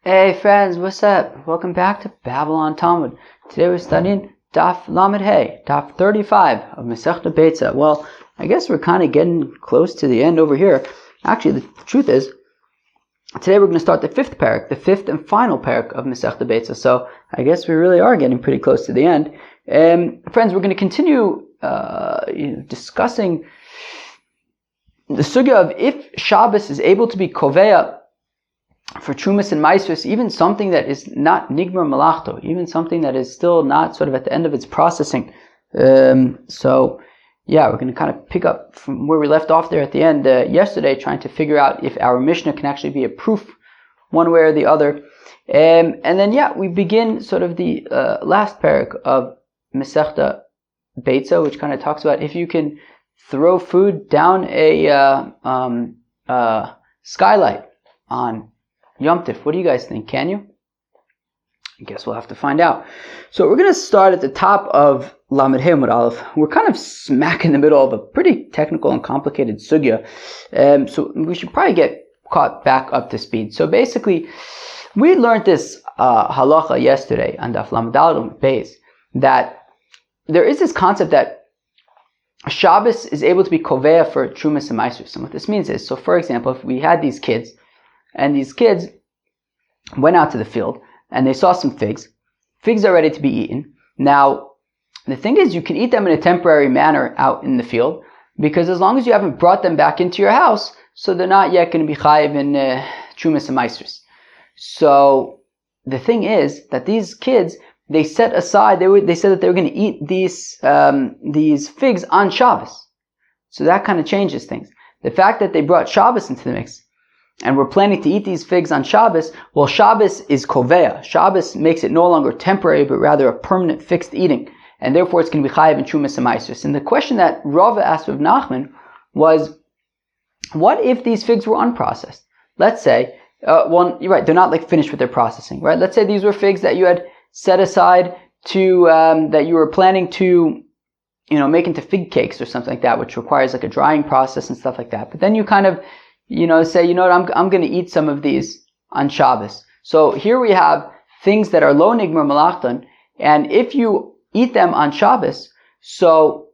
Hey friends, what's up? Welcome back to Babylon Talmud. Today we're studying Daf Lamed Hey, Daf 35 of Masechta Beitzah. Well, I guess we're kind of getting close to the end over here. Actually, the truth is, today we're going to start the fifth parak, the fifth and final parak of Masechta Beitzah. So I guess we really are getting pretty close to the end. Friends, we're going to continue discussing the sugya of if Shabbos is able to be koveya for Trumas and Maasros, even something that is not Nigmar Malachto, even something that is still not sort of at the end of its processing. So, we're going to kind of pick up from where we left off there at the end yesterday, trying to figure out if our Mishnah can actually be a proof one way or the other. And then, we begin sort of the last parak of Masechta Beitzah, which kind of talks about if you can throw food down a skylight on Yom Tif. What do you guys think? Can you? I guess we'll have to find out. So we're going to start at the top of Lamed Hey Amud Aleph. We're kind of smack in the middle of a pretty technical and complicated sugya. So we should probably get caught back up to speed. So basically, we learned this halacha yesterday on Daf Lamed Aleph Beis, that there is this concept that Shabbos is able to be koveya for Trumas and Maasros. And what this means is, so for example, if we had these kids, and these kids went out to the field and they saw some figs. Figs are ready to be eaten. Now, the thing is, you can eat them in a temporary manner out in the field, because as long as you haven't brought them back into your house, so they're not yet going to be chayiv in Trumas and Maasros. So the thing is that these kids, they set aside, they said that they were going to eat these figs on Shabbos. So that kind of changes things. The fact that they brought Shabbos into the mix, and we're planning to eat these figs on Shabbos, well, Shabbos is koveya. Shabbos makes it no longer temporary, but rather a permanent fixed eating. And therefore it's going to be chayiv in Trumas and Maasros. And the question that Rava asked of Nachman was, what if these figs were unprocessed? Let's say, you're right, they're not like finished with their processing, right? Let's say these were figs that you had set aside to, that you were planning to, make into fig cakes or something like that, which requires like a drying process and stuff like that. But then you kind of, say, I'm going to eat some of these on Shabbos. So here we have things that are lo nigmar malachton, and if you eat them on Shabbos, so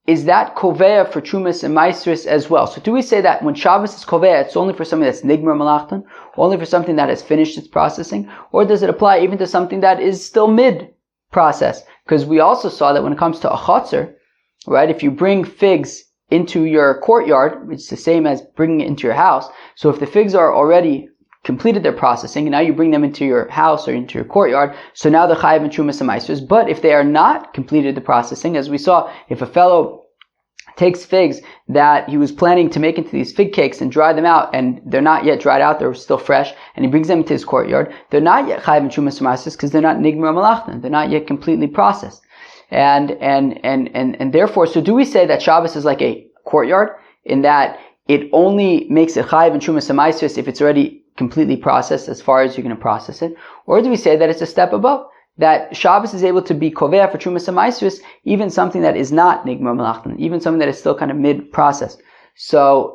is that koveya for Trumas and Maasros as well? So do we say that when Shabbos is koveya, it's only for something that's nigmar malachton, only for something that has finished its processing, or does it apply even to something that is still mid-process? Because we also saw that when it comes to a chotzer, right, if you bring figs into your courtyard, which is the same as bringing it into your house. So if the figs are already completed their processing, and now you bring them into your house or into your courtyard, so now they're chayiv in Trumas and Maasros. But if they are not completed the processing, as we saw, if a fellow takes figs that he was planning to make into these fig cakes and dry them out, and they're not yet dried out, they're still fresh, and he brings them into his courtyard, they're not yet chayiv in Trumas and Maasros because they're not nigmar malachtan, they're not yet completely processed. And therefore, so do we say that Shabbos is like a courtyard, in that it only makes it chayiv in Trumas and Maasros if it's already completely processed as far as you're going to process it? Or do we say that it's a step above, that Shabbos is able to be koveya for Trumas and Maasros, even something that is not nigmar malachtan, even something that is still kind of mid-process? So,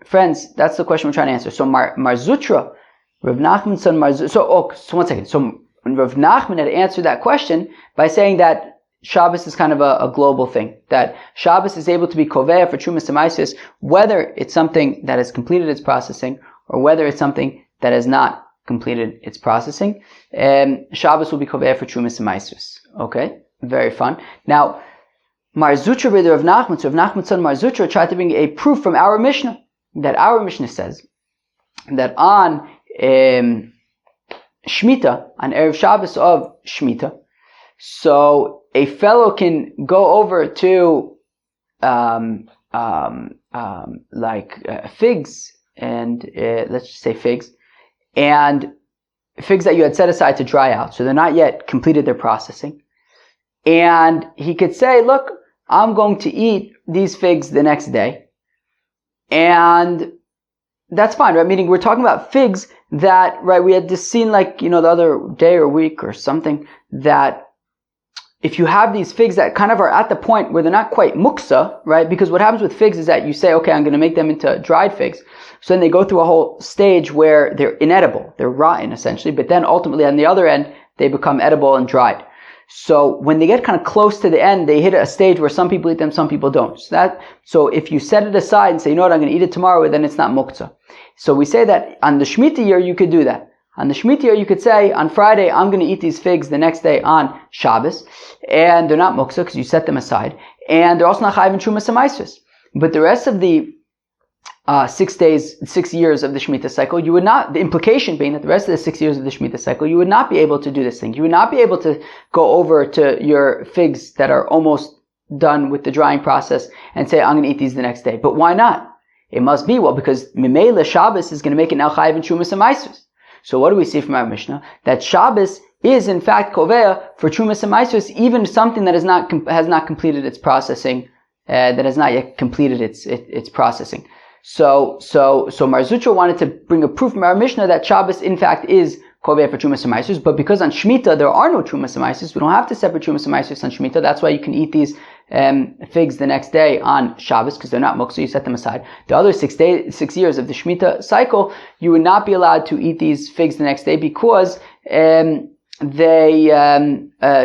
friends, that's the question we're trying to answer. So Mar Zutra, Rav Nachman son Mar Zutra, so one second. So Rav Nachman had answered that question by saying that Shabbos is kind of a global thing, that Shabbos is able to be koveya for Trumas and Maasros, whether it's something that has completed its processing or whether it's something that has not completed its processing. Shabbos will be koveya for Trumas and Maasros. Okay, very fun. Now, Mar Zutra with Rav Nachman, so Rav Nachman's son Mar Zutra tried to bring a proof from our Mishnah, that our Mishnah says that on Shemitah, on Erev Shabbos of Shemitah, so a fellow can go over to figs, and let's just say figs, and figs that you had set aside to dry out, so they're not yet completed their processing. And he could say, look, I'm going to eat these figs the next day. And that's fine, right? Meaning we're talking about figs that, right, we had just seen the other day or week or something, that if you have these figs that kind of are at the point where they're not quite muksa, right? Because what happens with figs is that you say, okay, I'm going to make them into dried figs. So then they go through a whole stage where they're inedible. They're rotten, essentially. But then ultimately, on the other end, they become edible and dried. So when they get kind of close to the end, they hit a stage where some people eat them, some people don't. So if you set it aside and say, you know what, I'm going to eat it tomorrow, then it's not muktzah. So we say that on the Shemitah year, you could do that. On the Shemitah year, you could say, on Friday, I'm going to eat these figs the next day on Shabbos. And they're not muktzah because you set them aside. And they're also not chayiv in Trumas HaMaasros. But the rest of the 6 years of the Shemitah cycle, you would not, the implication being that the rest of the 6 years of the Shemitah cycle, you would not be able to do this thing. You would not be able to go over to your figs that are almost done with the drying process and say, I'm going to eat these the next day. But why not? It must be, well, because Mimela Shabbos is going to make it now chayiv in Trumas HaMaasros. So what do we see from our Mishnah? That Shabbos is in fact kovea for Trumas HaMaasros, even something that has not completed its processing, that has not yet completed its processing. So Mar Zutra wanted to bring a proof from our Mishnah that Shabbos in fact is kovea for Trumas HaMaasros, but because on Shemitah there are no Trumas HaMaasros, we don't have to separate Trumas HaMaasros on Shemitah. That's why you can eat these figs the next day on Shabbos, because they're not muktzah, so you set them aside. The other 6 years of the Shemitah cycle, you would not be allowed to eat these figs the next day because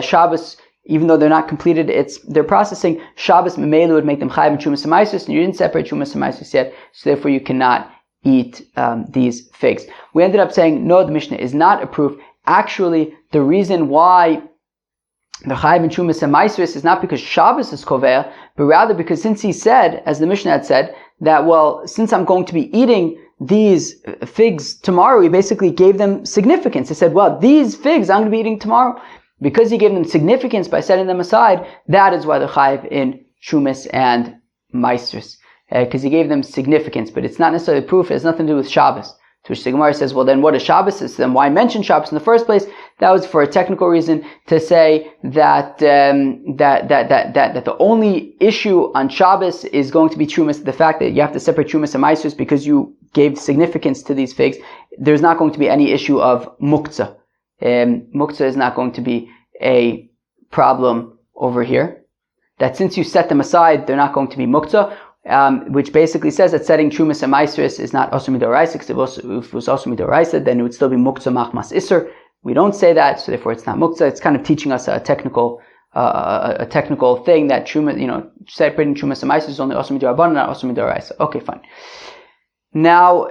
Shabbos, even though they're not completed their processing, Shabbos Memela would make them chayiv in Trumas HaMaasros, and you didn't separate Trumas HaMaasros yet, so therefore you cannot eat these figs. We ended up saying, no, the Mishnah is not a proof. Actually, the reason why the chayiv in Trumas HaMaasros is not because Shabbos is kovea, but rather because since he said, as the Mishnah had said, that, well, since I'm going to be eating these figs tomorrow, he basically gave them significance. He said, well, these figs I'm going to be eating tomorrow. Because he gave them significance by setting them aside, that is why they're chayiv in Trumas and Maasros. Because he gave them significance, but it's not necessarily proof. It has nothing to do with Shabbos. To which the Gemara says, well, then what is Shabbos? So then why mention Shabbos in the first place? That was for a technical reason, to say that the only issue on Shabbos is going to be Trumas, the fact that you have to separate Trumas and Maasros because you gave significance to these figs. There's not going to be any issue of muktzah. Muktzah is not going to be a problem over here. That since you set them aside, they're not going to be muktzah. Which basically says that setting Trumas and Maasros is not Osur Midoraisa, because if it was Osur Midoraisa, then it would still be Muktzah Machmas Isser. We don't say that, so therefore it's not Muktzah. It's kind of teaching us a technical thing that Trumas, separating Trumas and Maasros is only Osur Midorabanan, not Osur Midoraisa. Okay, fine. Now,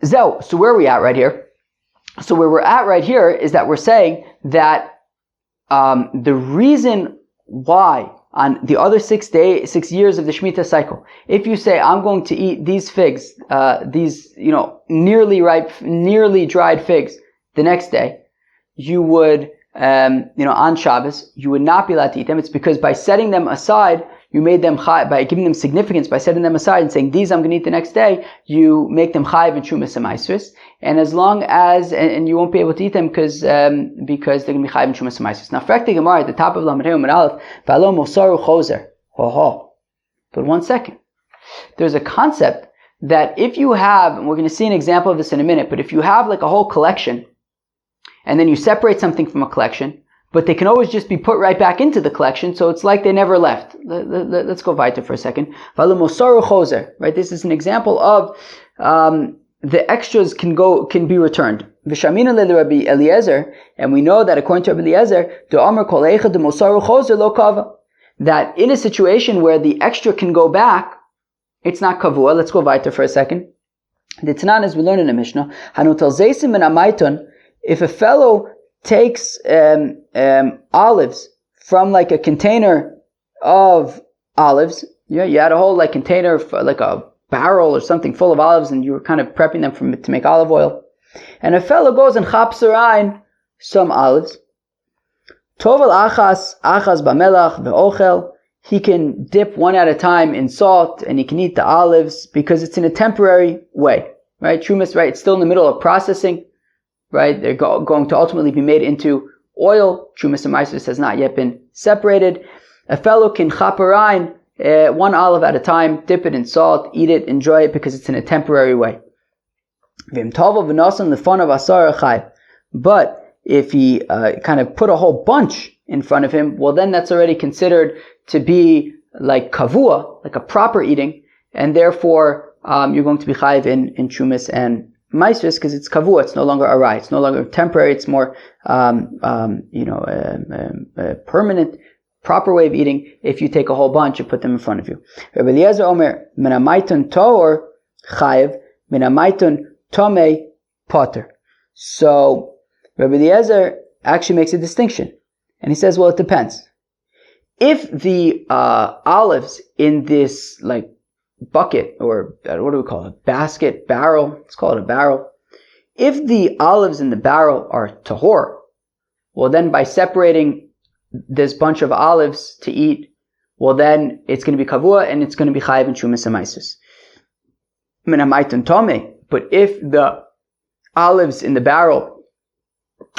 so where are we at right here? So where we're at right here is that we're saying that the reason why on the other 6 years of the Shemitah cycle, if you say, I'm going to eat these figs, these, nearly ripe, nearly dried figs the next day, you would, on Shabbos, you would not be allowed to eat them. It's because by setting them aside, you made them chayiv, by giving them significance, by setting them aside and saying, these I'm going to eat the next day, you make them chayiv in Trumas and Maasros. And as long as, and you won't be able to eat them because they're going to be chayiv in Trumas and Maasros. Now, Frekti Gemara at the top of Lamed Hey Amud Aleph, V'alo mosaru chozer. But 1 second. There's a concept that if you have, and we're going to see an example of this in a minute, but if you have like a whole collection, and then you separate something from a collection, but they can always just be put right back into the collection, so it's like they never left. Let's go weiter for a second. Right? This is an example of the extras can be returned. V'shamina le Rabbi Eliezer, and we know that according to Rabbi Eliezer, that in a situation where the extra can go back, it's not kavua. Let's go weiter for a second. The Tanan, as we learn in the Mishnah, if a fellow takes olives from like a container of olives, you had a whole like container, like a barrel or something full of olives, and you were kind of prepping them to make olive oil, and a fellow goes and chaps arayin some olives. Tovel achas b'melach ve'ochel. He can dip one at a time in salt, and he can eat the olives because it's in a temporary way, right? Trumas, right? It's still in the middle of processing. Right, they're going to ultimately be made into oil. Trumas and Maasros has not yet been separated. A fellow can chap arayin, 1 olive at a time, dip it in salt, eat it, enjoy it because it's in a temporary way. But if he kind of put a whole bunch in front of him, well then that's already considered to be like kavua, like a proper eating, and therefore you're going to be chayiv in Trumas and Maasros because it's kavua, it's no longer arai, it's no longer temporary, it's more a permanent, proper way of eating if you take a whole bunch and put them in front of you. Rabbi Eliezer Omer, min ha'maiton tohor chayiv, min ha'maiton tomei potter. So Rabbi Eliezer actually makes a distinction, and he says, well, it depends. If the olives in this like bucket, or what do we call it, basket, barrel, let's call it a barrel, if the olives in the barrel are tahor, well then by separating this bunch of olives to eat, well then it's going to be kavua and it's going to be chayiv in Trumas and Maasros. Min ha'maiton tomei. But if the olives in the barrel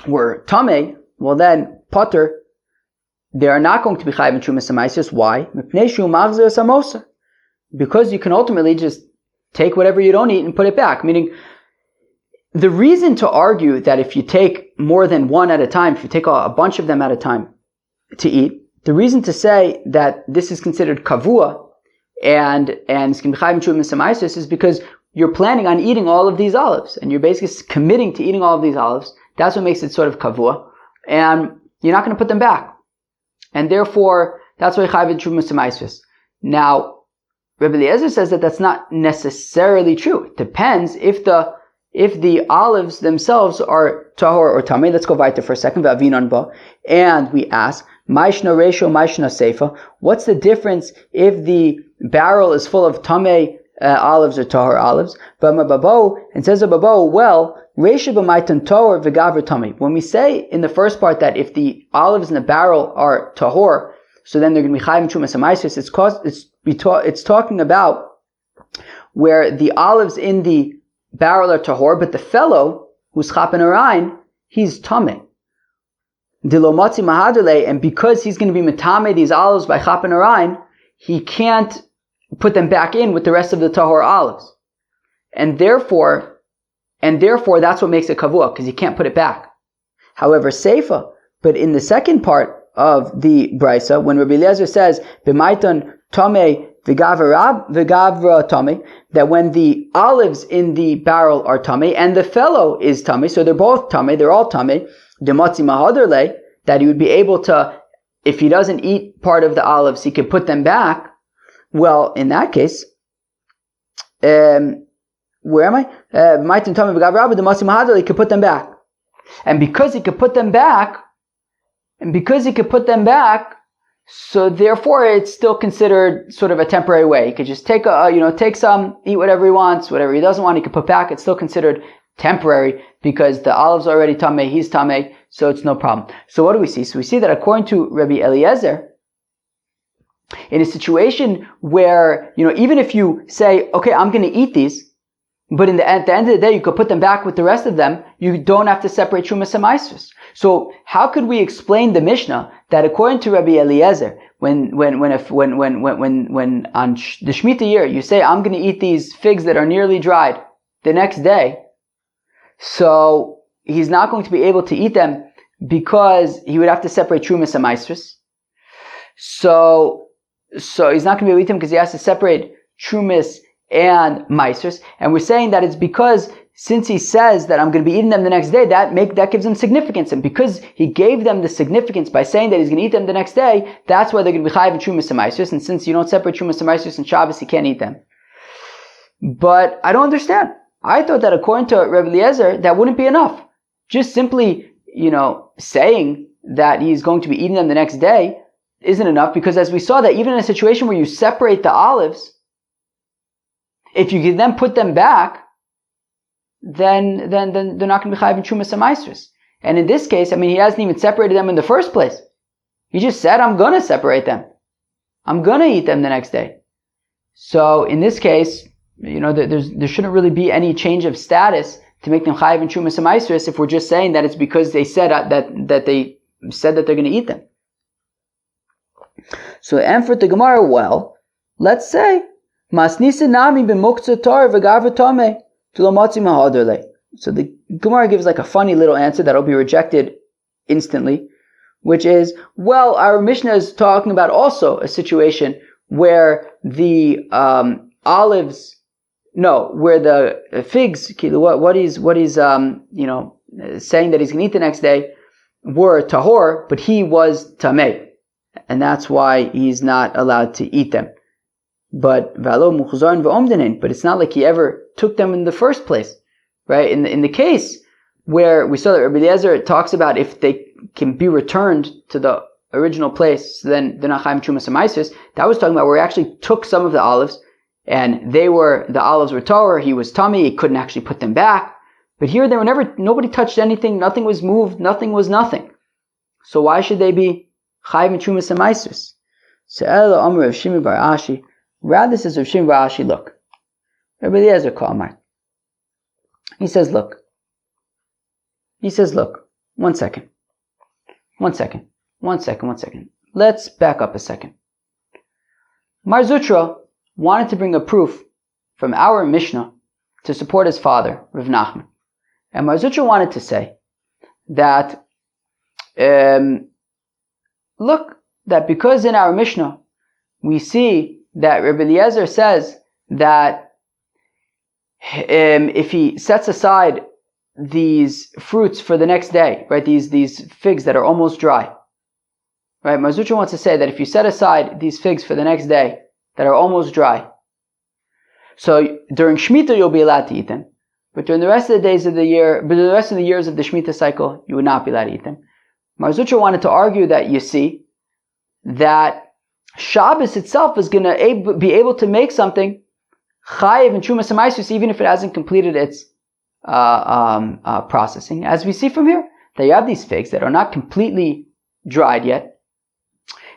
were tamei, well then potter, they are not going to be chayiv in Trumas and Maasros. Why? Because you can ultimately just take whatever you don't eat and put it back. Meaning, the reason to argue that if you take more than one at a time, if you take a bunch of them at a time to eat, the reason to say that this is considered kavua and it's going to be chayiv in Trumas and Maasros is because you're planning on eating all of these olives, and you're basically committing to eating all of these olives. That's what makes it sort of kavua, and you're not going to put them back. And therefore, that's why chayiv in Trumas and Maasros. Now, Rabbi Eliezer says that that's not necessarily true. It depends if the olives themselves are tahor or tamei. Let's go weiter for a second. And we ask, Maishna Resho, Maishna Seifa. What's the difference if the barrel is full of tamei olives or tahor olives? And says Babo, well, Resho b'maitan tahor v'gavra tamei. When we say in the first part that if the olives in the barrel are tahor, so then they're going to be chayiv in Trumas and Maasros, it's talking about where the olives in the barrel are tahor, but the fellow who's chapen arayin, he's tamei. Dilomotzi mahadule, and because he's going to be metame these olives by chapen arayin, he can't put them back in with the rest of the tahor olives, and therefore that's what makes it kavua, because he can't put it back. However, seifa, but in the second part of the Beitzah, when Rabbi Eliezer says b'maiton tomei v'gavra tomei, that when the olives in the barrel are tamei and the fellow is tamei, so they're both tamei, they're all tamei, demotzi mahaderle, that he would be able to, if he doesn't eat part of the olives, he could put them back. Well, in that case, where am I? Maitin tamei v'gavra demotzi mahaderle, he could put them back, and because he could put them back, so therefore it's still considered sort of a temporary way. He could just take some, eat whatever he wants, whatever he doesn't want, he could put back. It's still considered temporary because the olives are already tamei, he's tamei, so it's no problem. So what do we see? So we see that according to Rabbi Eliezer, in a situation where, even if you say, okay, I'm going to eat these, but at the end of the day, you could put them back with the rest of them, you don't have to separate Trumas and Maasros. So how could we explain the Mishnah that according to Rabbi Eliezer, when on the Shemitah year, you say, I'm going to eat these figs that are nearly dried the next day, so he's not going to be able to eat them because he would have to separate Trumas and Maasros. So he's not going to be able to eat them because he has to separate Trumas and Maasros, and we're saying that it's because since he says that I'm going to be eating them the next day, that gives them significance, and because he gave them the significance by saying that he's going to eat them the next day, that's why they're going to be chayiv in Trumas and Maasros, and since you don't separate Trumas and Maasros and Shabbos, you can't eat them. But I don't understand. I thought that according to Rabbi Eliezer, that wouldn't be enough. Just simply, saying that he's going to be eating them the next day isn't enough, because as we saw that even in a situation where you separate the olives, if you can then put them back, then they're not going to be chayiv in Trumas and Maasros. And in this case, he hasn't even separated them in the first place. He just said, I'm going to separate them. I'm going to eat them the next day. So in this case, there shouldn't really be any change of status to make them chayiv in Trumas and Maasros if we're just saying that it's because they said that they said that they're going to eat them. So and for the Gemara, well, let's say masnisa nami b'muktzah tar v'gavra tamei t'lomotzi mahaderle. So the Gemara gives like a funny little answer that'll be rejected instantly. which is, well, our Mishnah is talking about also a situation where the where the figs, what he's saying that he's going to eat the next day, were tahor, but he was tameh, and that's why he's not allowed to eat them. But it's not like he ever took them in the first place, right? In the case where we saw that Rabbi Eliezer talks about if they can be returned to the original place, then they're not chayim trumas hamaisus. That was talking about where he actually took some of the olives, and the olives were tahor. He was tummy. He couldn't actually put them back. But here, nobody touched anything. Nothing was moved. Nothing was nothing. So why should they be chayim trumas hamaisus? Se'ela Amar Rav Shimi bar Ashi. Rather, says Rav Shimi bar Ashi, look, Rabbi Eliezer Kalmar. He says, look. One second. Let's back up a second. Mar Zutra wanted to bring a proof from our Mishnah to support his father, Rav Nachman. And Mar Zutra wanted to say that, that because in our Mishnah we see that Rabbi Eliezer says that if he sets aside these fruits for the next day, right, these figs that are almost dry, right, Mar Zutra wants to say that if you set aside these figs for the next day that are almost dry, so during Shemitah you'll be allowed to eat them, but during the rest of the days of the year, but the rest of the years of the Shemitah cycle, you would not be allowed to eat them. Mar Zutra wanted to argue that, you see, that Shabbos itself is going to be able to make something chayiv and trumas hamaisus even if it hasn't completed its processing. As we see from here, that you have these figs that are not completely dried yet,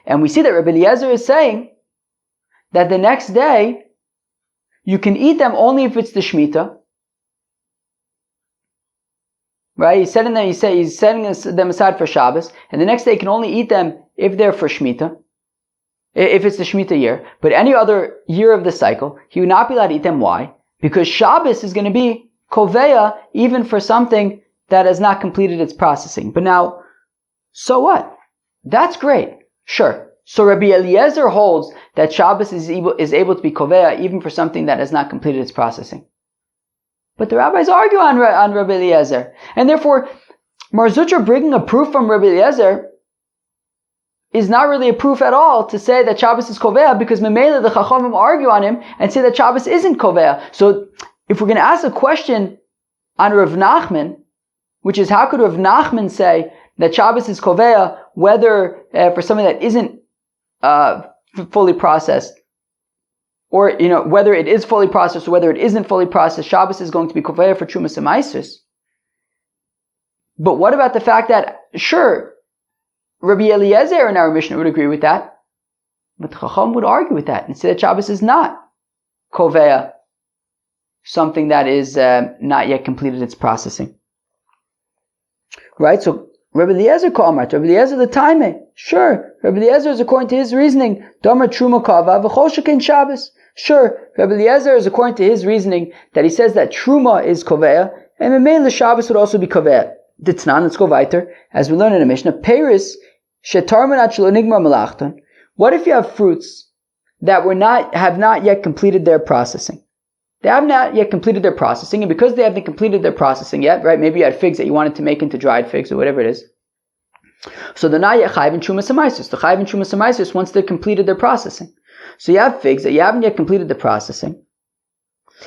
and we see that Rabbi Eliezer is saying that the next day you can eat them only if it's the Shemitah. Right? He's setting them aside for Shabbos, and the next day you can only eat them if they're for Shemitah, if it's the Shemitah year. But any other year of the cycle, he would not be allowed to eat them. Why? Because Shabbos is going to be koveya even for something that has not completed its processing. But now, so what? That's great. Sure. So Rabbi Eliezer holds that Shabbos is able to be koveya even for something that has not completed its processing. But the rabbis argue on Rabbi Eliezer. And therefore, Mar Zutra bringing a proof from Rabbi Eliezer is not really a proof at all to say that Shabbos is koveya, because Memela, the Chachamim argue on him and say that Shabbos isn't koveya. So if we're going to ask a question on Rav Nachman, which is how could Rav Nachman say that Shabbos is koveya, whether for something that isn't fully processed, or whether it is fully processed or whether it isn't fully processed, Shabbos is going to be koveya for trumas hamaisus. But what about the fact that, sure, Rabbi Eliezer in our Mishnah would agree with that, but Chacham would argue with that and say that Shabbos is not koveya, something that is not yet completed its processing. Right? So Rabbi Eliezer Ka'amart, Rabbi Eliezer the Taime, sure, Rabbi Eliezer is according to his reasoning, Damar Truma Kava v'chol shekein Shabbos. Sure, Rabbi Eliezer is according to his reasoning that he says that Truma is koveya, and Memela Shabbos would also be koveya. Ditznan, let's go weiter. As we learn in the Mishnah, Peris shetarmanat shelo nigmar melachton. What if you have fruits that have not yet completed their processing? They have not yet completed their processing, and because they haven't completed their processing yet, right? Maybe you had figs that you wanted to make into dried figs or whatever it is. So they're not yet chayiv and trumas hamaisus. The chayiv and trumas hamaisus once they've completed their processing. So you have figs that you haven't yet completed the processing,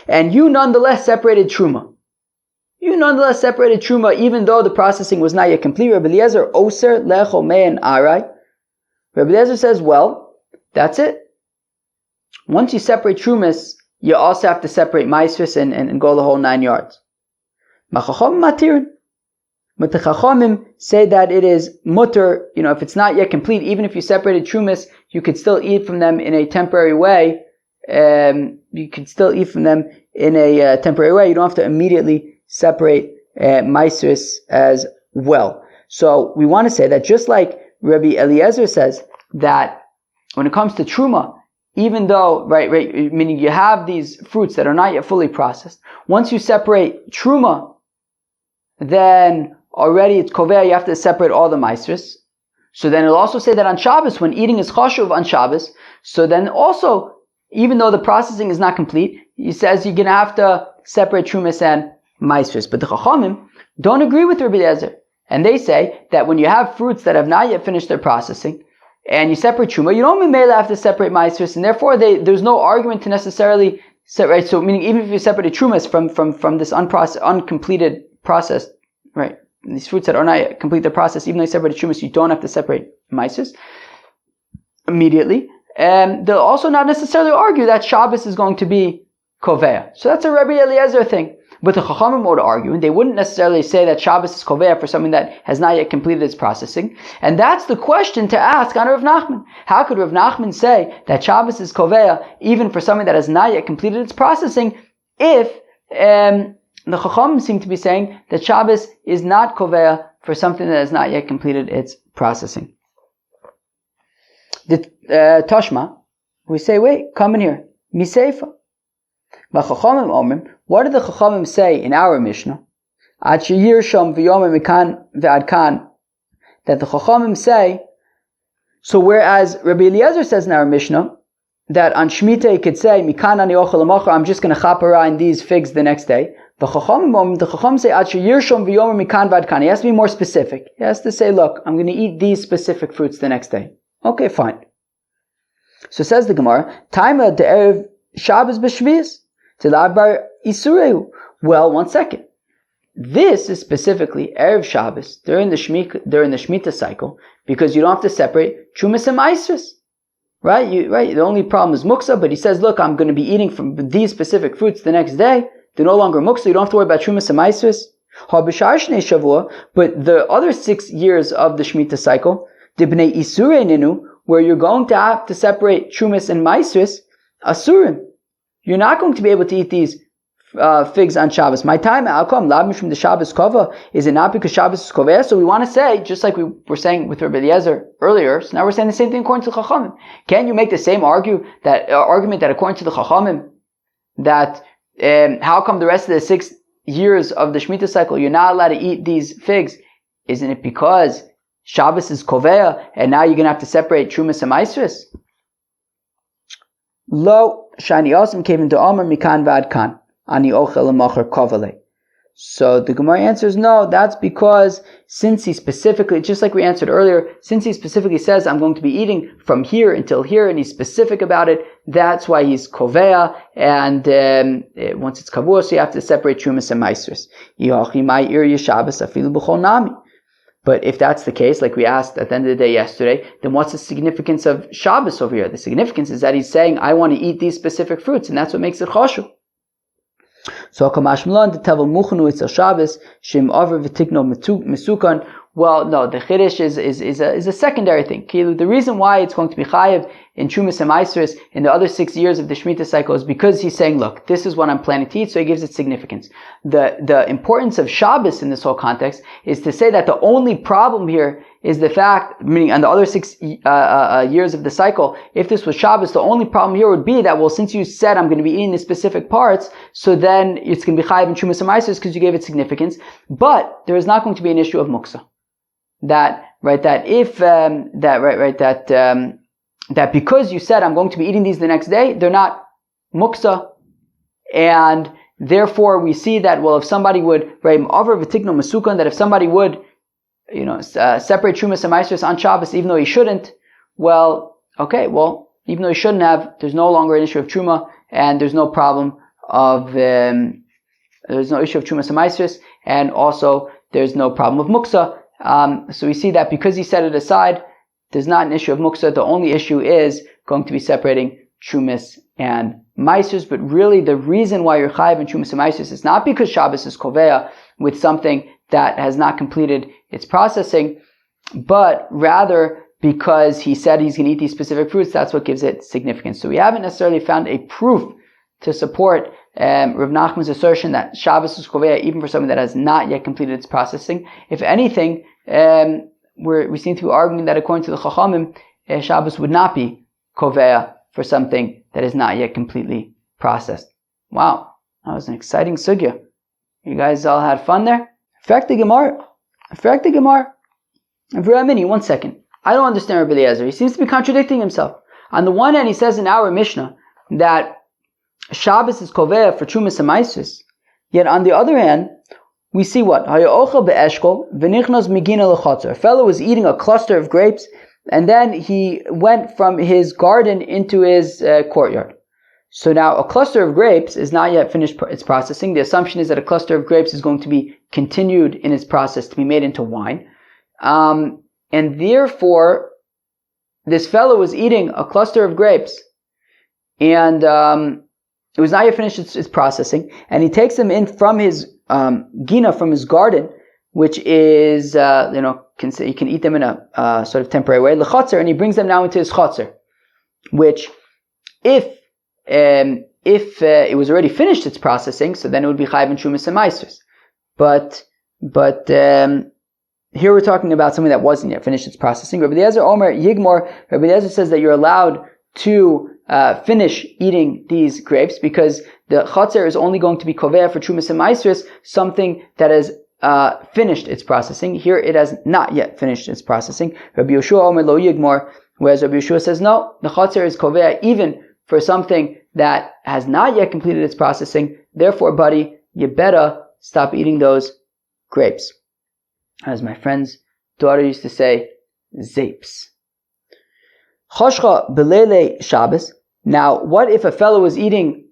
and you nonetheless separated truma. Even though the processing was not yet complete. Rabbi Eliezer oser lecho me'en arai. Rabbi Eliezer says, well, that's it. Once you separate trumas, you also have to separate maisvis and go the whole 9 yards. Machachom matirin. But the Chachamim say that it is mutter, if it's not yet complete, even if you separated trumas, you could still eat from them in a temporary way. You don't have to immediately separate maisvis as well. So we want to say that just like Rabbi Eliezer says that when it comes to truma, even though, right, meaning you have these fruits that are not yet fully processed, once you separate truma, then already it's koveya, you have to separate all the maisvis. So then it'll also say that on Shabbos, when eating is chashuv on Shabbos, so then also, even though the processing is not complete, he says you're going to have to separate Trumas and Maasros. But the Chachamim don't agree with Rabbi Eliezer. And they say that when you have fruits that have not yet finished their processing, and you separate Truma, you don't have to separate Maasros, and therefore there's no argument to necessarily separate. So meaning even if you separate Trumas from this uncompleted process, right? These fruits that are not yet complete their process, even though you separate Trumas, you don't have to separate Maasros immediately. And they'll also not necessarily argue that Shabbos is going to be Kovea. So that's a Rabbi Eliezer thing. But the Chachamim would argue, and they wouldn't necessarily say that Shabbos is Kovea for something that has not yet completed its processing. And that's the question to ask on Rav Nachman. How could Rav Nachman say that Shabbos is Kovea even for something that has not yet completed its processing if the Chachamim seem to be saying that Shabbos is not Kovea for something that has not yet completed its processing? The Tashma, we say, wait, come in here. Miseifa. V'chachamim omrim, what did the Chachamim say in our Mishnah? Ad sheyir shom v'yomim mikan ve'ad kan. That the Chachamim say, so whereas Rabbi Eliezer says in our Mishnah, that on Shemitah he could say, mikan ani ochel l'mocher, I'm just going to chapara in these figs the next day. The Chachamim say, ad sheyir shom v'yomim mikan ve'ad kan. He has to be more specific. He has to say, look, I'm going to eat these specific fruits the next day. Okay, fine. So says the Gemara, Taima de'erev Shabbos b'shvius, tilabar isureu. Well, one second. This is specifically Erev Shabbos during the Shemitah cycle, because you don't have to separate Trumas and Maasros. Right? The only problem is Muksa, but he says, look, I'm going to be eating from these specific fruits the next day. They're no longer Muksa, you don't have to worry about Trumas and Maasros. But the other 6 years of the Shemitah cycle, Dibnei Isurei Ninu, where you're going to have to separate Trumas and Maasros, Asurim. You're not going to be able to eat these figs on Shabbos. My time, how come? Labmish from the Shabbos Kova. Is it not because Shabbos is Koveh? So we want to say, just like we were saying with Rabbi Eliezer earlier, so now we're saying the same thing according to the Chachamim. Can you make the same argument that according to the Chachamim, that how come the rest of the 6 years of the Shemitah cycle you're not allowed to eat these figs? Isn't it because Shabbos is Koveh, and now you're going to have to separate Trumas and Maasros? Lo shani asim came into Amar mikan vad kan ani ochel l'macher kovale. So the Gemara answers no. That's because since he specifically, just like we answered earlier, since he specifically says I'm going to be eating from here until here, and he's specific about it, that's why he's kovea. And once it's kavua, so you have to separate Trumas and Maasros. Yochi mai ir yeshabbos afilu b'chol nami. But if that's the case, like we asked at the end of the day yesterday, then what's the significance of Shabbos over here? The significance is that he's saying, I want to eat these specific fruits, and that's what makes it chashuv. So, Kamash Milan, the Tevel Muchanu, it's a Shabbos, Shim Over V'Tikno Mesukan. Well, no, the Chiddush is a secondary thing. The reason why it's going to be chayiv in Trumas and Maasros in the other 6 years of the Shemitah cycle is because he's saying, look, this is what I'm planning to eat, so he gives it significance. The importance of Shabbos in this whole context is to say that the only problem here is the fact, meaning on the other 6 years of the cycle, if this was Shabbos, the only problem here would be that, well, since you said I'm going to be eating the specific parts, so then it's going to be chayiv in Trumas and Maasros because you gave it significance. But there is not going to be an issue of muksa. That because you said I'm going to be eating these the next day, they're not muksa, and therefore we see that, well, if somebody would, that if somebody would, separate Trumas and Maasros on Shabbos, even though he shouldn't, even though he shouldn't have, there's no longer an issue of Truma, and there's no problem of, there's no issue of Trumas and Maasros, and also there's no problem of muksa. So we see that because he set it aside, there's not an issue of muksa. The only issue is going to be separating Trumas and Maasros. But really, the reason why you're chayiv in Trumas and Maasros is not because Shabbos is kovea with something that has not completed its processing, but rather because he said he's going to eat these specific fruits. That's what gives it significance. So we haven't necessarily found a proof to support Rav Nachman's assertion that Shabbos is kovea even for something that has not yet completed its processing. If anything, we seem to be arguing that according to the Chachamim, Shabbos would not be kovea for something that is not yet completely processed. Wow, that was an exciting sugya. You guys all had fun there? Fact the Gemara. One second. I don't understand Rabbi Eliezer. He seems to be contradicting himself. On the one hand, he says in our Mishnah that Shabbos is koveh for Trumas and Maisus. Yet on the other hand, we see what? A fellow was eating a cluster of grapes, and then he went from his garden into his courtyard. So now a cluster of grapes is not yet finished its processing. The assumption is that a cluster of grapes is going to be continued in its process to be made into wine. And therefore, this fellow was eating a cluster of grapes, and it was not yet finished its processing, and he takes them in from his gina, from his garden, which is, you can eat them in a sort of temporary way, l'chotzer, and he brings them now into his chotzer, which, if it was already finished its processing, so then it would be chayv and shumas and maisers. But here we're talking about something that wasn't yet finished its processing. Rabbi Eliezer Omer Yigmor, Rabbi Eliezer says that you're allowed to finish eating these grapes because the chotzer is only going to be koveh for trumas and maisers, something that has finished its processing. Here it has not yet finished its processing. Rabbi Yeshua Omer Lo Yigmor, whereas Rabbi Yeshua says no, the chotzer is koveh even for something that has not yet completed its processing. Therefore, buddy, you better stop eating those grapes. As my friend's daughter used to say, zapes. Choshcha belele Shabbos. Now, what if a fellow was eating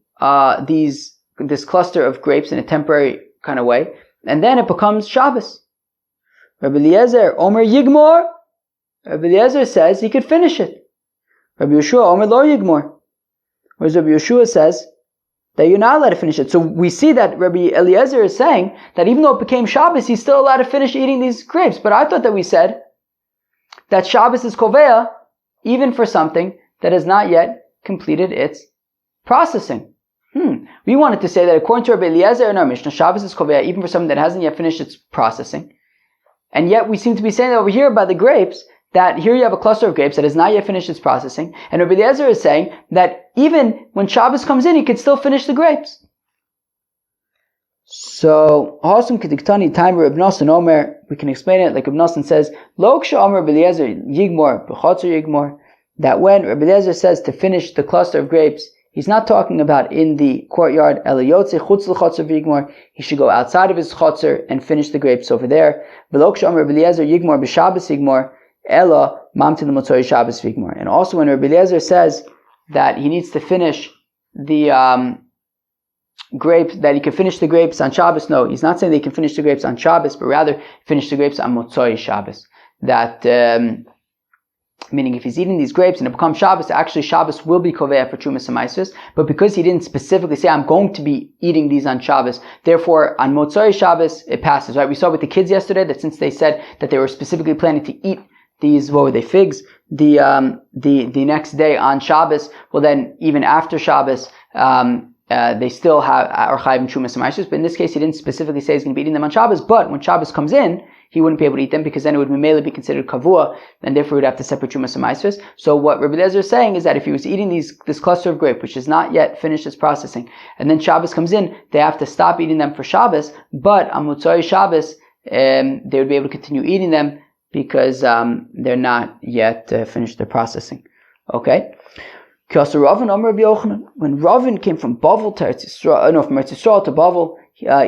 this cluster of grapes in a temporary kind of way, and then it becomes Shabbos? Rabbi Eliezer Omer Yigmor. Rabbi Eliezer says he could finish it. Rabbi Yeshua Omer Lo Yigmor. Whereas Rabbi Yeshua says that you're not allowed to finish it. So we see that Rabbi Eliezer is saying that even though it became Shabbos, he's still allowed to finish eating these grapes. But I thought that we said that Shabbos is koveah even for something that has not yet completed its processing. We wanted to say that according to Rabbi Eliezer in our Mishnah, Shabbos is koveah even for something that hasn't yet finished its processing. And yet we seem to be saying that over here by the grapes, that here you have a cluster of grapes that has not yet finished its processing, and Rabbi Eliezer is saying that even when Shabbos comes in, he could still finish the grapes. So, we can explain it like Ibn Nosson says, Lo ksha Omer Rabbi Eliezer Yigmor b'chotzer Yigmor, that when Rabbi Eliezer says to finish the cluster of grapes, he's not talking about in the courtyard, Eliyotze chutz l'chotzer v'yigmor, he should go outside of his chotzer and finish the grapes over there. V'lo ksha Omer Rabbi Eliezer Yigmor b'Shabbos Yigmor, Ella mamti l'motzoi Shabbos v'yigmor. And also when Rabbi Eliezer says that he needs to finish the grapes, that he can finish the grapes on Shabbos, no, he's not saying that he can finish the grapes on Shabbos, but rather finish the grapes on motzoi Shabbos. That meaning if he's eating these grapes and it becomes Shabbos, actually Shabbos will be koveah for Trumas and Maasros, but because he didn't specifically say, I'm going to be eating these on Shabbos, therefore on Motzoi Shabbos, it passes, right? We saw with the kids yesterday that since they said that they were specifically planning to eat these, what were they, figs, the next day on Shabbos, well then, even after Shabbos, they still have, are chayiv and Trumas and Maasros, but in this case, he didn't specifically say he's going to be eating them on Shabbos, but when Shabbos comes in, he wouldn't be able to eat them because then it would mainly be considered kavua, and therefore he would have to separate Trumas and Maasros. So what Rabbi Eliezer is saying is that if he was eating this cluster of grape, which has not yet finished its processing, and then Shabbos comes in, they have to stop eating them for Shabbos, but on Motzoi Shabbos, they would be able to continue eating them because they're not yet finished their processing. Okay? When Ravin came from Bavel to Eretz Yisrael, from Eretz Yisrael to Bavel,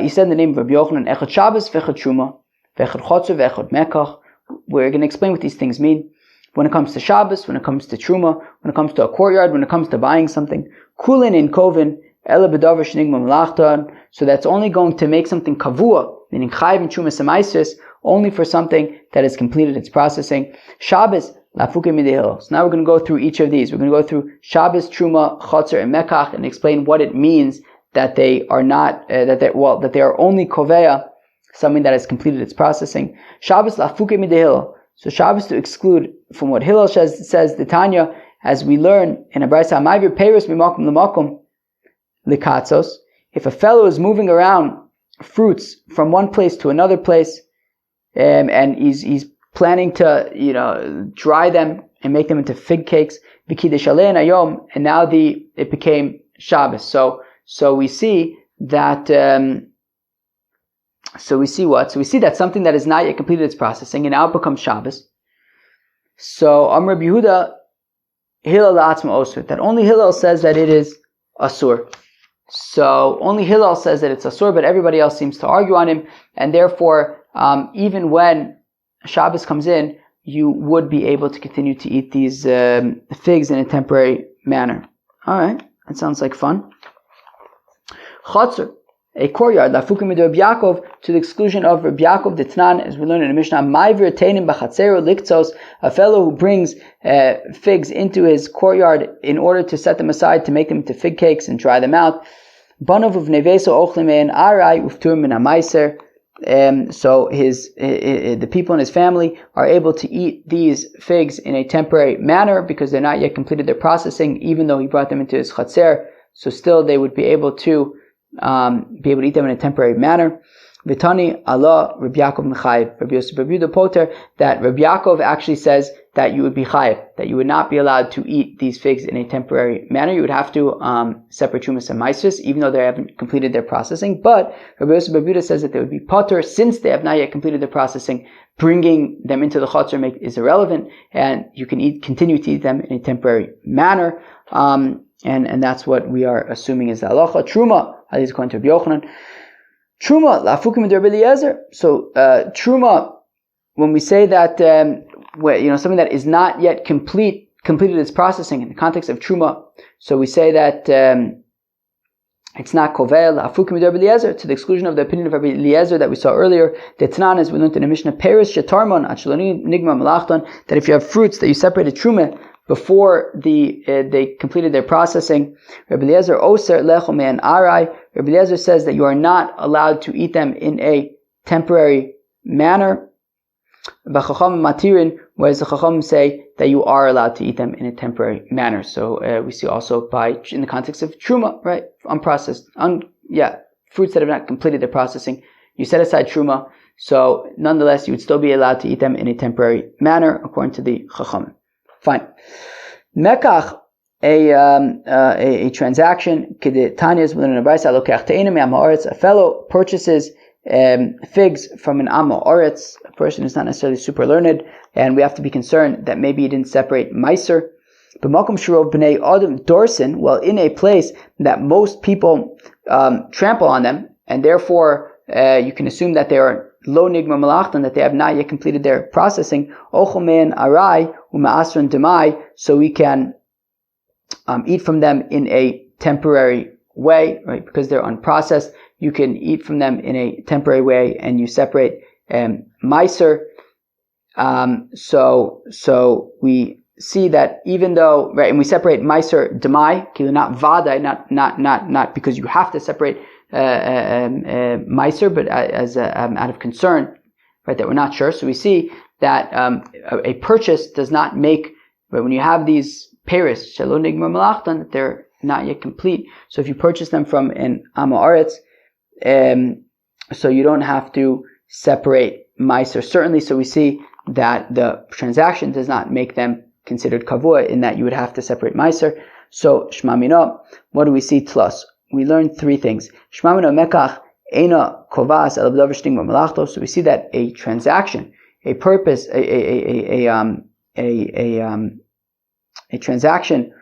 he said the name of Rabbi Yochanan, Echad Shabbos v'echad Truma, v'echad Chotzer v'echad Mekach. We're going to explain what these things mean. When it comes to Shabbos, when it comes to Truma, when it comes to a courtyard, when it comes to buying something, Kulin in Kovin, Ela b'davar shenigma melachtan, so that's only going to make something kavua, meaning chayiv and Trumas and Maasros, only for something that has completed its processing. Shabbos, lafuke midehil. So now we're going to go through each of these. We're going to go through Shabbos, Truma, Chotzer, and Mekach, and explain what it means that they are not, that they are only koveya, something that has completed its processing. Shabbos, lafuke midehil. So Shabbos to exclude from what Hillel says, the Tanya, as we learn in a Beitzah, Ma'avir Peiros mimakom l'makom likatzos. If a fellow is moving around fruits from one place to another place, and he's planning to, dry them and make them into fig cakes, v'kidesh alein hayom, and now it became Shabbos. So we see that. So we see what? So we see that something that has not yet completed its processing and now it becomes Shabbos. So Rabbi Yehuda, Hillel la'atzma osur, that only Hillel says that it is asur. So only Hillel says that it's asur, but everybody else seems to argue on him, and therefore, even when Shabbos comes in, you would be able to continue to eat these figs in a temporary manner. All right, that sounds like fun. Chatzor, a courtyard, lafukim mit Rabbi Yaakov, to the exclusion of Rabbi Yaakov, the Tnan, as we learn in the Mishnah, ma'ivir teinim b'chatzero liktzos, a fellow who brings figs into his courtyard in order to set them aside, to make them into fig cakes and dry them out. Banov of neveso ochlim ein arai uftur min hamaiser. So the people in his family are able to eat these figs in a temporary manner because they're not yet completed their processing, even though he brought them into his chatzer. So still they would be able to eat them in a temporary manner. Vitani Allah Rabbi Yaakov Mechayev, Rabbi Yosef Rabbi Yehuda Poter, that Rabbi Yaakov actually says that you would be chayev, that you would not be allowed to eat these figs in a temporary manner. You would have to separate trumas and maasros, even though they haven't completed their processing. But Rabbi Yosef Rabbi Yehuda says that they would be poter since they have not yet completed their processing. Bringing them into the chotzer is irrelevant, and you can continue to eat them in a temporary manner. And that's what we are assuming is the halacha. Truma, at least according to Rabbi Yochanan. Truma, lafukim mit Rabbi Eliezer. So, truma, when we say that, something that is not yet completed its processing in the context of truma, so we say that, it's not kovel, lafukim mit Rabbi Eliezer, to the exclusion of the opinion of Rabbi Eliezer that we saw earlier. The Tanan, as we learned in the Mishnah, peris shetarmon, acheloni nigma malachton, that if you have fruits that you separated truma before they completed their processing, Rabbi Eliezer oser lecho me'en arai. Rabbi Eliezer says that you are not allowed to eat them in a temporary manner. B'chacham matirin, whereas the chacham say that you are allowed to eat them in a temporary manner. So we see also in the context of truma, right, unprocessed, fruits that have not completed their processing, you set aside truma. So nonetheless, you would still be allowed to eat them in a temporary manner, according to the chacham. Fine. Mekach, a transaction, a fellow purchases figs from an Amma Oretz, a person who's not necessarily super learned, and we have to be concerned that maybe he didn't separate Meiser. But Makom Shirov B'nei Adam Dorsin, well, in a place that most people trample on them, and therefore you can assume that they are lo nigma malachtan, that they have not yet completed their processing. Ochomein arai u'ma'asron demai, so we can eat from them in a temporary way, right? Because they're unprocessed, you can eat from them in a temporary way, and you separate meiser. So we see that even though, right, and we separate meiser demai, not vadai, not because you have to separate meiser, but as out of concern, right, that we're not sure. So we see that a purchase does not make, right, when you have these peris shelo nigma malachtan, that they're not yet complete. So if you purchase them from an Amma Aretz, so you don't have to separate meiser, certainly. So we see that the transaction does not make them considered kavua, in that you would have to separate meiser. So shma mino, what do we see? Tlos. We learned three things. Shma mino mekach eina kovas el b'davar sh'nigma malachto. So we see that a transaction, a purpose, a transaction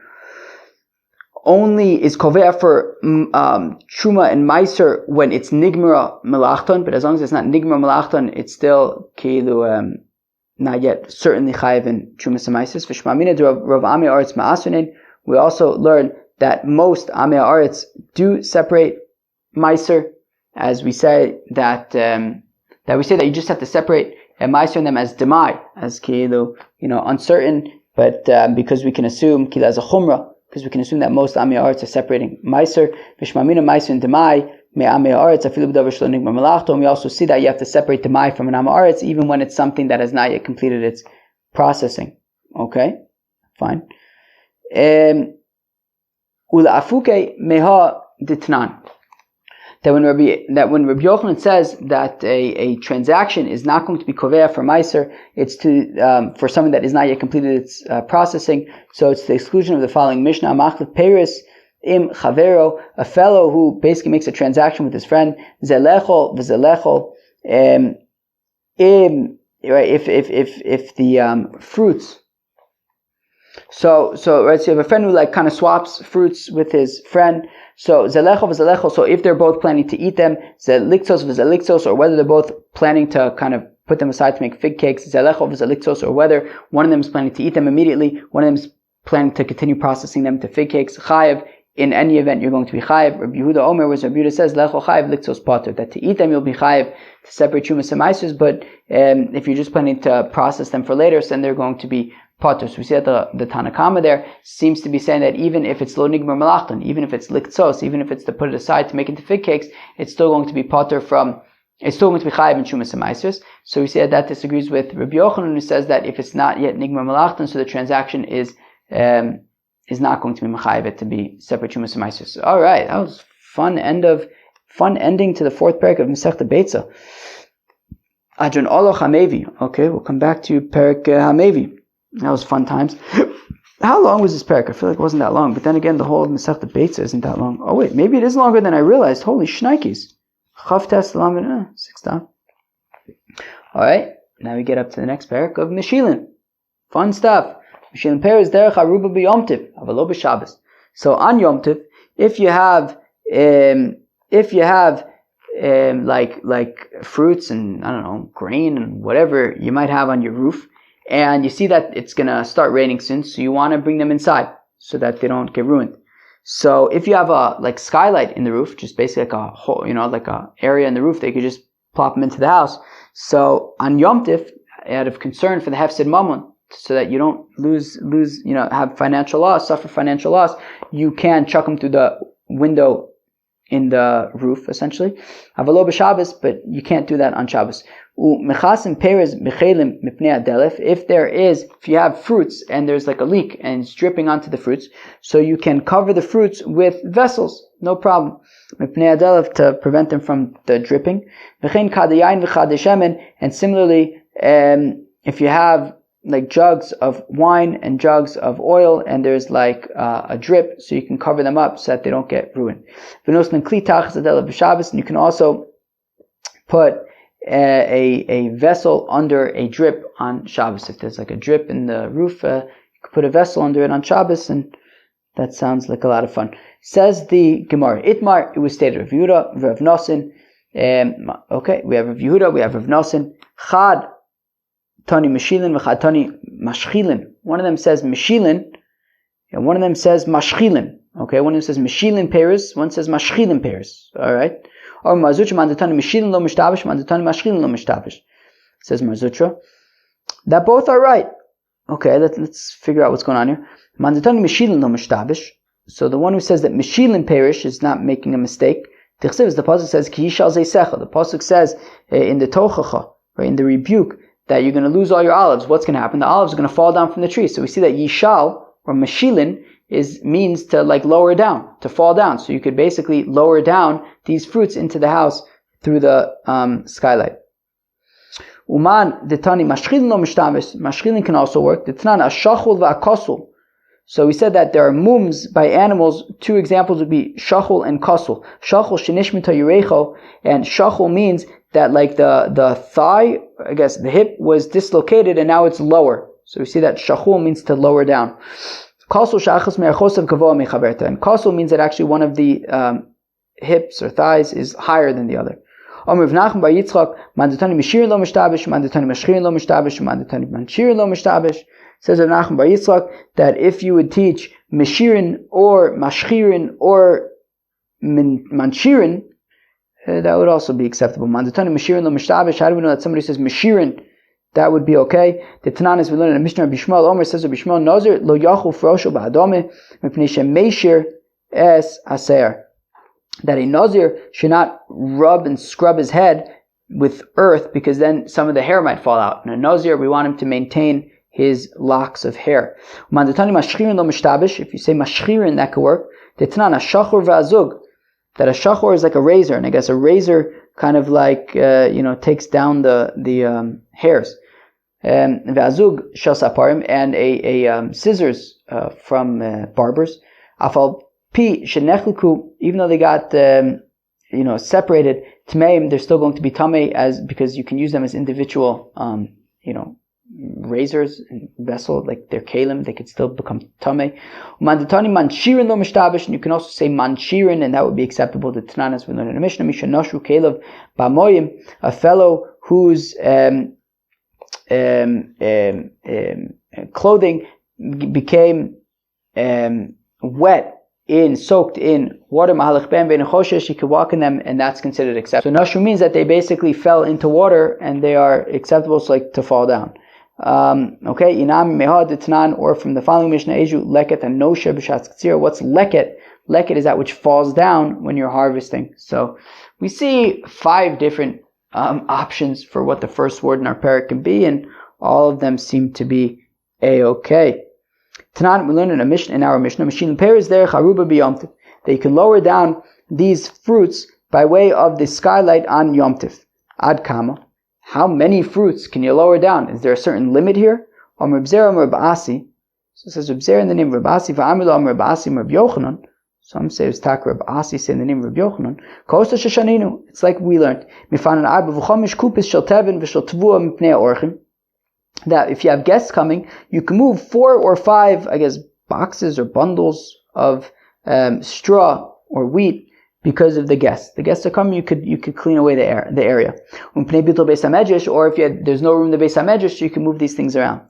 only is kovea for truma and meiser when it's nigmara melachton, but as long as it's not nigmara melachton, it's still keilu not yet certainly chayiv in trumas and meiser. V'shmamina Rav Amei Aretz ma'asunin. We also learn that most Amei Aretz do separate meiser, as we say that we say that you just have to separate meiser in them as demai, as keilu, uncertain, but because we can assume kila as a chumrah, because we can assume that most Amei Aretz are separating meiser. V'shmamina meiser and demai me Amei Aretz afilu b'davar shelo nigma malachto. And we also see that you have to separate demai from an Amei Aretz even when it's something that has not yet completed its processing. Okay, fine. Ula afuke meha ditnan. That when Rabbi Yochanan says that a transaction is not going to be kovea for meiser, it's for something that is not yet completed its processing. So it's the exclusion of the following Mishnah: Machlef Peris im chavero, a fellow who basically makes a transaction with his friend, zelechol v'zelechol. Right, if the fruits So right, so you have a friend who like kind of swaps fruits with his friend. So zelecho v'zelecho. So if they're both planning to eat them, zeliktos v'zeliktos, or whether they're both planning to kind of put them aside to make fig cakes, zelecho v'zeliktos, or whether one of them is planning to eat them immediately, one of them is planning to continue processing them to fig cakes. Chayev. In any event, you're going to be chayev. Rabbi Yehuda Omer, where Rabbi Yehuda says lecho chayev liktos potter, that to eat them you'll be chayev to separate shumas and maasros, but if you're just planning to process them for later, so then they're going to be potter. So we see that the Tanakama there seems to be saying that even if it's lo nigmar malachton, even if it's liktos, even if it's to put it aside to make into fig cakes, it's still going to be potter from. It's still going to be chayev in shumas and maasros. So we see that disagrees with Rabbi Yochanan, who says that if it's not yet nigmar malachton, so the transaction is not going to be mechayev to be separate shumas and maasros. All right, that was fun ending to the fourth parak of Masechta Beitzah. Adron Oloch Hamevi. Okay, we'll come back to parak Hamevi. That was fun times. How long was this parak? I feel like it wasn't that long, but then again, the whole of Masechta Beitzah isn't that long. Oh wait, maybe it is longer than I realized. Holy shnikes! Chavtes lamed 6 down. All right, now we get up to the next parak of Meshilin. Fun stuff. So on Yom Tov, if you have like fruits and I don't know, grain and whatever you might have on your roof, and you see that it's gonna start raining soon, so you want to bring them inside so that they don't get ruined. So if you have a like skylight in the roof, just basically like a hole, like a area in the roof that you could just plop them into the house. So on Yom Tov, out of concern for the hefsed mammon, so that you don't lose, have financial loss, suffer financial loss, you can chuck them through the window in the roof, essentially. Avalo b'Shabbos, but you can't do that on Shabbos. If you have fruits and there's like a leak and it's dripping onto the fruits, so you can cover the fruits with vessels, no problem. To prevent them from the dripping. And similarly, if you have like jugs of wine and jugs of oil, and there's like a drip, so you can cover them up so that they don't get ruined. And you can also put a vessel under a drip on Shabbos. If there's like a drip in the roof, you can put a vessel under it on Shabbos, and that sounds like a lot of fun. Says the Gemara, Itmar, it was stated Rav Yehuda, Rav Nosson. Okay, we have Rav Yehuda, we have Rav Nosson. Chad Tani Meshilin v'chad Tani Mashchilin. One of them says Meshilin, and one of them says Mashchilin. Okay, one of them says Meshilin Paris, one says Mashchilin Paris. Alright? Or Marzutra Mandatani Meshilin lo Mishtabish, Mandatani Mashchilin lo Mishtabish. Says Marzutra. That both are right. Okay, let's figure out what's going on here. Mandatani Meshilin lo Mishtabish. So the one who says that Meshilin Paris is not making a mistake. The Pasuk says Ki Yishal Zeisecha. The Pasuk says in the Tochacha, right, in the rebuke, that you're going to lose all your olives. What's going to happen? The olives are going to fall down from the tree. So we see that Yishal, or Meshilin, means to like lower down, to fall down. So you could basically lower down these fruits into the house through the skylight. Uman detani mashchilin lo mishtabish. Mashchilin can also work. Detnan ashachul va'akosul. So we said that there are mums by animals. Two examples would be shachul and kosul. Shachul shenishmita yurecho, and shachul means that like the thigh, I guess the hip was dislocated and now it's lower. So we see that shachul means to lower down. Kosul shachus me'achosav kavoa mechaberta, and kosul means that actually one of the hips or thighs is higher than the other. Omer Nachman bar Yitzchak, mandatani mishirin lo mishtabish, mandatani mashchirin lo mishtabish, mandatani manchirin lo mishtabish. Says Rav Nachman bar Yitzchak that if you would teach mishirin or mashchirin or manchirin, that would also be acceptable. Mandatani mishirin lo mishtabish. How do we know that somebody says mishirin? That would be okay. The Tananis we learn in the Mishnah Bishmal. Omer says Bishmal Nazir lo yachul frosho ba'adome mipnei shemeishir es aser. That a Nazir should not rub and scrub his head with earth, because then some of the hair might fall out. And a Nazir, we want him to maintain his locks of hair. Mandatani mashchirin lo mishtabish. If you say mashchirin, that could work. The Tanan shachur va'azug. That a shachor is like a razor, and I guess a razor kind of like takes down the hairs. V'azug shel saparim, and a scissors from barbers. Afal pi shenechliku, even though they got separated, tmeim, they're still going to be tamei, because you can use them as individual razors and vessel, like their kalim, they could still become tameh. Mandatani manshirin lo mishtabish, and you can also say manshirin, and that would be acceptable to Tanan, as we learned in the Mishnah. Misha nashru kelev ba'moyim, a fellow whose clothing became wet, soaked in water, she could walk in them, and that's considered acceptable. So nashru means that they basically fell into water and they are acceptable, so like to fall down. Okay, inam mehad etnan, or from the following Mishnah, eju leket and noshe b'shatz ktsira. What's leket? Leket is that which falls down when you're harvesting. So we see 5 different options for what the first word in our parak can be, and all of them seem to be a-okay. Tanan, we learned in our Mishnah, Mashin Peres there Charuba b'Yom that you can lower down these fruits by way of the skylight on Yom Tif. Ad kama. How many fruits can you lower down? Is there a certain limit here? So it says Reb in the name of Reb Asi, V'amilu Reb Asi Reb Yochanan. Some say it's Tak Reb Asi, say in the name of Reb Yochanan. Kosta sheshaninu. It's like we learned. Mifanan arba v'chomish kupis shel tevin v'shel tvua mipnei orchim. That if you have guests coming, you can move 4 or 5, boxes or bundles of straw or wheat because of the guests. The guests are coming, you could clean away the area. Or if there's no room in the Beis HaMedrash, you can move these things around.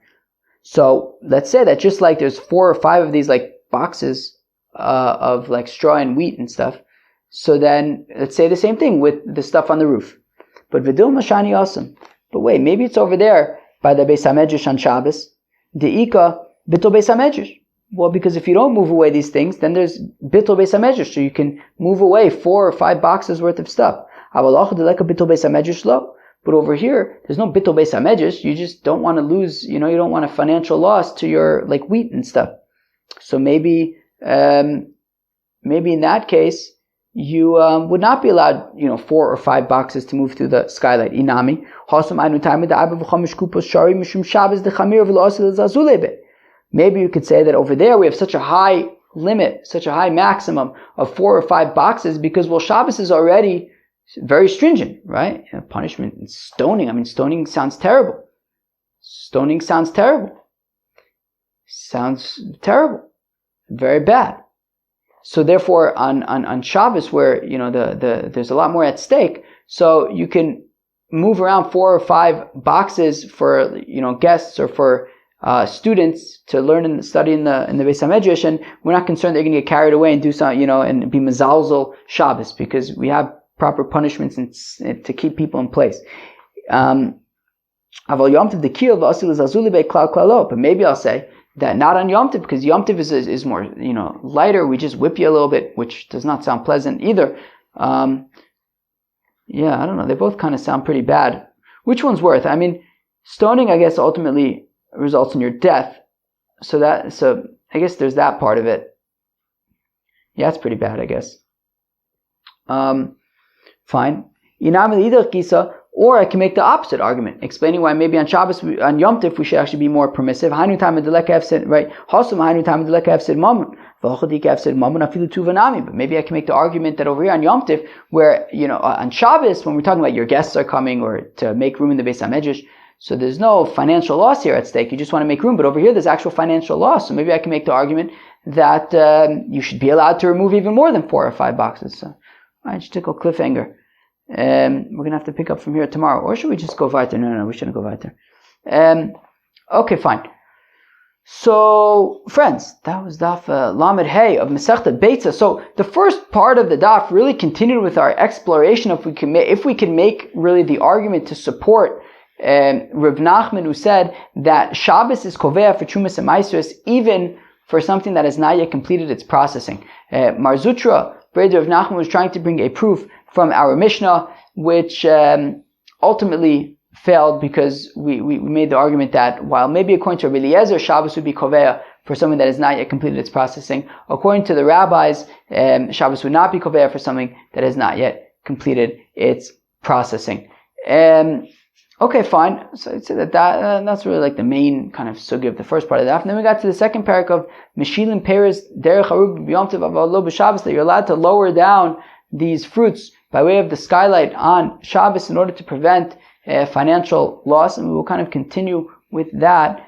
So let's say that just like there's 4 or 5 of these boxes of straw and wheat and stuff. So then let's say the same thing with the stuff on the roof. But Vidil Mashani Awesome. But wait, maybe it's over there by the Beis HaMedrash on Shabbos, De'ika Bittul Beis HaMedrash. Well, because if you don't move away these things, then there's Bittul Beis HaMedrash, so you can move away 4 or 5 boxes worth of stuff. But over here, there's no Bittul Beis HaMedrash. You just don't want to lose, you don't want a financial loss to your wheat and stuff. So maybe in that case, you would not be allowed, 4 or 5 boxes to move through the skylight. Inami. Maybe you could say that over there we have such a high limit, such a high maximum of 4 or 5 boxes because, Shabbos is already very stringent, right? Punishment and stoning. Stoning sounds terrible. Sounds terrible. Very bad. So therefore, on Shabbos, where there's a lot more at stake, so you can move around 4 or 5 boxes for guests or for students to learn and study in the Beis HaMedrash, and we're not concerned they're going to get carried away and do something, and be mezalzel Shabbos, because we have proper punishments to keep people in place. But maybe I'll say that not on Yom Tov, because Yom Tov is more, lighter. We just whip you a little bit, which does not sound pleasant either. I don't know. They both kind of sound pretty bad. Which one's worse? Stoning, I guess, ultimately results in your death. So I guess there's that part of it. Yeah, it's pretty bad, I guess. Fine. Or I can make the opposite argument, explaining why maybe on Shabbos, on Yom Tif, we should actually be more permissive. Right? But maybe I can make the argument that over here on Yom Tif, where, on Shabbos, when we're talking about your guests are coming or to make room in the Beis HaMedrash, so there's no financial loss here at stake. You just want to make room. But over here, there's actual financial loss. So maybe I can make the argument that you should be allowed to remove even more than 4 or 5 boxes. So, I just took a cliffhanger. We're going to have to pick up from here tomorrow. Or should we just go weiter? No, we shouldn't go weiter. Okay, fine. So, friends, that was Daf Lamed Hey of Masechta Beitzah. So, the first part of the Daf really continued with our exploration if we can make really the argument to support Rav Nachman, who said that Shabbos is kovea for Trumas and Maasros, even for something that has not yet completed its processing. Mar Zutra, Breder Rav Nachman, was trying to bring a proof from our Mishnah, which ultimately failed because we made the argument that while maybe according to Rabbi Eliezer, Shabbos would be kovea for something that has not yet completed its processing, according to the rabbis, Shabbos would not be kovea for something that has not yet completed its processing. Okay, fine. So I'd say that's really the main kind of sugi of the first part of the daf. And then we got to the second parak of Meshilin Peres Derech Harub B'Yom Tov Avalo B'Shabbos, that you're allowed to lower down these fruits by way of the skylight on Shabbos in order to prevent financial loss. And we will kind of continue with that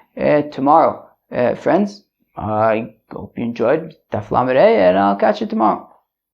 tomorrow. Friends, I hope you enjoyed Daf Lamed Hey, and I'll catch you tomorrow.